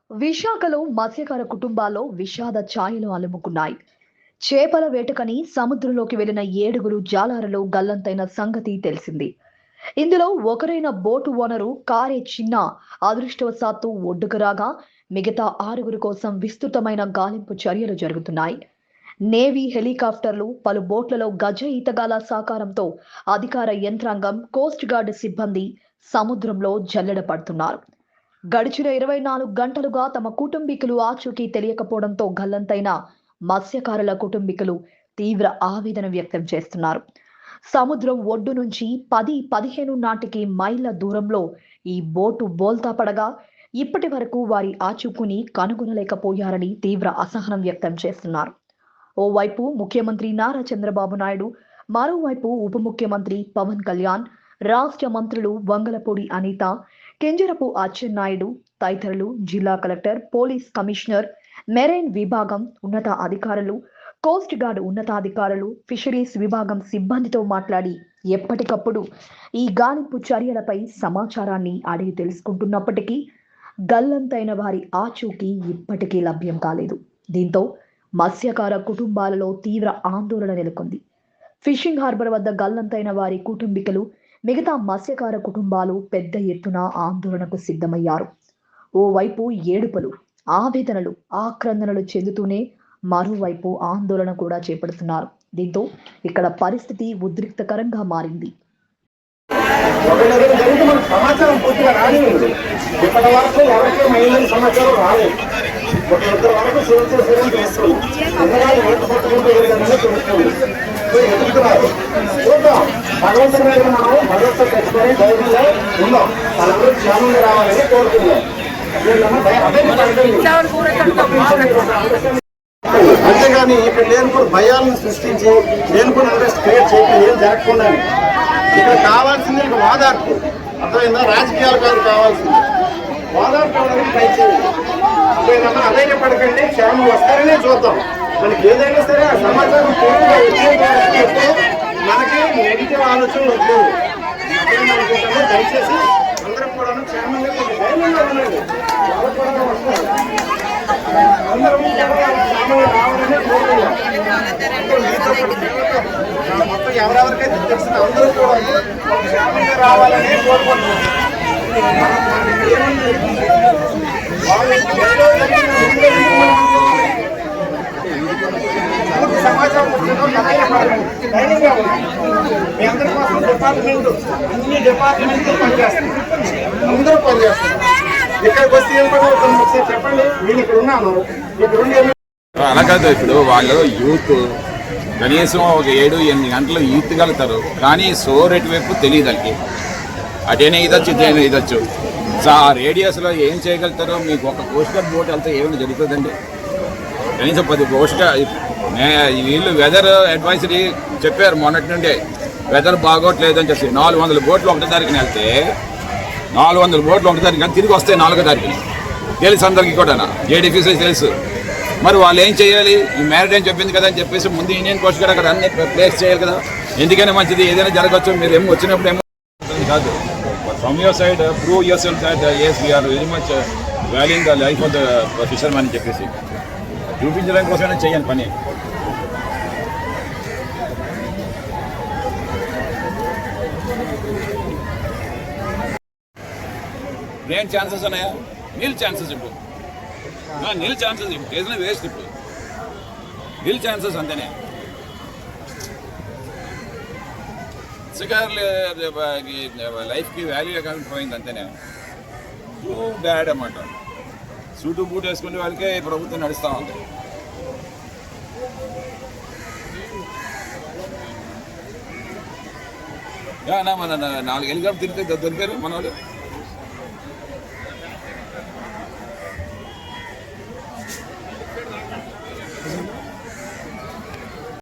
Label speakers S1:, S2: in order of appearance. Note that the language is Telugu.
S1: విశాఖలో మత్స్యకార కుటుంబాల్లో విషాద ఛాయలు అలుముకున్నాయి. చేపల వేటకని సముద్రంలోకి వెళ్లిన 7గురు జాలారలో గల్లంతైన సంగతి తెలిసింది. ఇందులో ఒకరైన బోటు ఓనరు కారే చిన్న అదృష్టవశాత్తు ఒడ్డుకు రాగా మిగతా 6గురు కోసం విస్తృతమైన గాలింపు చర్యలు జరుగుతున్నాయి. నేవీ హెలికాప్టర్లు, పలు బోట్లలో గజ ఈతగాల సహకారంతో అధికార యంత్రాంగం, కోస్ట్ గార్డ్ సిబ్బంది సముద్రంలో జల్లెడ పడుతున్నారు. గడిచిన 24 గంటలుగా తమ కుటుంబీకులు ఆచూకీ తెలియకపోవడంతో గల్లంతైన మత్స్యకారుల కుటుంబీకులు తీవ్ర ఆవేదన వ్యక్తం చేస్తున్నారు. సముద్రం ఒడ్డు నుంచి 10-15 నాటికి మైళ్ళ దూరంలో ఈ బోటు బోల్తా పడగా ఇప్పటి వరకు వారి ఆచూకుని కనుగొనలేకపోయారని తీవ్ర అసహనం వ్యక్తం చేస్తున్నారు. ఓవైపు ముఖ్యమంత్రి నారా చంద్రబాబు నాయుడు, మరోవైపు ఉప ముఖ్యమంత్రి పవన్ కళ్యాణ్, రాష్ట్ర మంత్రులు వంగలపూడి అనిత, కింజరపు అచ్చెన్నాయుడు తదితరులు, జిల్లా కలెక్టర్, పోలీస్ కమిషనర్, మెరైన్ విభాగం ఉన్నత అధికారులు, కోస్ట్ గార్డ్ ఉన్నతాధికారులు, ఫిషరీస్ విభాగం సిబ్బందితో మాట్లాడి ఎప్పటికప్పుడు ఈ గాలింపు చర్యలపై సమాచారాన్ని అడిగి తెలుసుకుంటున్నప్పటికీ గల్లంతైన వారి ఆచూకీ ఇప్పటికీ లభ్యం కాలేదు. దీంతో మత్స్యకార కుటుంబాలలో తీవ్ర ఆందోళన నెలకొంది. ఫిషింగ్ హార్బర్ వద్ద గల్లంతైన వారి కుటుంబీకులు, మిగతా మత్స్యకార కుటుంబాలు పెద్ద ఎత్తున ఆందోళనకు సిద్ధమయ్యారు. ఓవైపు ఏడుపులు, ఆవేదనలు, ఆక్రందనలు చెందుతూనే మరోవైపు ఆందోళన కూడా చేపడుతున్నారు. దీంతో ఇక్కడ పరిస్థితి ఉద్రిక్తకరంగా మారింది.
S2: సమాచారం పూర్తిగా రాలేదు. ఇప్పటి వరకు ఎవరికి మైండ్ సమాచారం రాలేదు. ఒక ఇద్దరు వరకు సేవం చేస్తుంది. అందరూ ఓటు పట్టుకుంటూ వెళ్ళాలని తెలుస్తుంది. ఎదుగుతున్నారు. చూద్దాం, భగవంతుడి మీద మనం భరోసా తెచ్చుకొని ధైర్యంగా ఉందాం. వాళ్ళందరూ క్షేమంగా రావాలని కోరుతున్నాం. అంతేగాని ఇక్కడ లేనిపోయి భయాలను సృష్టించి లేనిపోయిన ఇంట్రెస్ట్ క్రియేట్ చేయడం ఏం జరగకుండా ఇక్కడ కావాల్సింది ఇక వాదార్పు. అర్థమైందా? రాజకీయాలు కాదు కావాల్సింది, వాదార్పుకోవడానికి ట్రై చేయండి. అధైర్యపడకండి, క్షేమం వస్తారనే చూద్దాం. మనకి ఏదైనా సరే ఆ సమాచారం పూర్తిగా వచ్చే మనకి నెగిటివ్ ఆలోచనలు వద్దు. దయచేసి అందరం కూడా క్షేమంగా ధైర్యంగా ఉండండి. అందరం క్షేమంగా రావాలని కోరుతున్నాం. మొత్తం ఎవరెవరికైతే తెలిసిన అందరూ కూడా క్షేమంగా రావాలని కోరుకుంటున్నాం. సమాచారం ధైర్యంగా ఉంది. మీ అందరి కోసం డిపార్ట్మెంట్, అన్ని డిపార్ట్మెంట్లు పనిచేస్తాయి, అందరూ పనిచేస్తారు. ఇక్కడికి వస్తే ఏం పని అవుతుంది ఒకసారి చెప్పండి. నేను ఇక్కడ ఉన్నాను, ఇక్కడ ఉండి
S3: అలా కాదు. ఇప్పుడు వాళ్ళు యూత్ కనీసం ఒక 7-8 గంటలు ఈతగలుగుతారు, కానీ సోరెటు వైపు తెలియదు. వాళ్ళకి అటైనా ఈదొచ్చు, ఇటైనా ఈదొచ్చు. సో ఆ రేడియస్లో ఏం చేయగలుగుతారో మీకు ఒక కోస్ట్ గార్డ్ బోట్ వెళ్తే ఏమైనా జరుగుతుందండి? కనీసం 10 కోస్ట్ గార్డ్ వీళ్ళు వెదర్ అడ్వైజరీ చెప్పారు మొన్నటి నుండే, వెదర్ బాగోట్లేదు అని చెప్పి 400 బోట్లు ఒకటో తారీఖున వెళ్తే 400 బోట్లు ఒకటో తారీఖున తిరిగి వస్తాయి 4వ తారీఖున. తెలుసు అందరికీ కూడా, జేడీఫీసీ తెలుసు. మరి వాళ్ళు ఏం చేయాలి? ఈ మ్యారిటైమ్ చెప్పింది కదా అని చెప్పేసి ముందు ఇండియన్ కోస్ట్ గార్డ్ అక్కడ అన్ని ప్లేస్ చేయాలి కదా. ఎందుకైనా మంచిది, ఏదైనా జరగచ్చు. మీరు ఏమో వచ్చినప్పుడు ఏమో కాదు. From your side prove your self that yes we are very much valuing the life of the fisherman అని చెప్పేసి చూపించడం కోసమైనా చేయండి పని. బ్రెయిన్ ఛాన్సెస్ ఉన్నాయా? నీల్ ఛాన్సెస్ ఇప్పుడు, నీల్ ఛాన్సెస్ ఏదైనా వేస్ట్. ఇప్పుడు నీల్ ఛాన్సెస్ అంతేనే. మత్స్యకారుల లైఫ్కి వాల్యూ లేకుండా పోయింది అంతేనే. టూ బ్యాడ్ అన్నమాట. సూటు బూట్ వేసుకునే వాళ్ళకే ప్రభుత్వం నడుస్తూ ఉంది. మన 4 హెలికాప్టర్ తిరిగితే దొరికారు మన వాళ్ళు.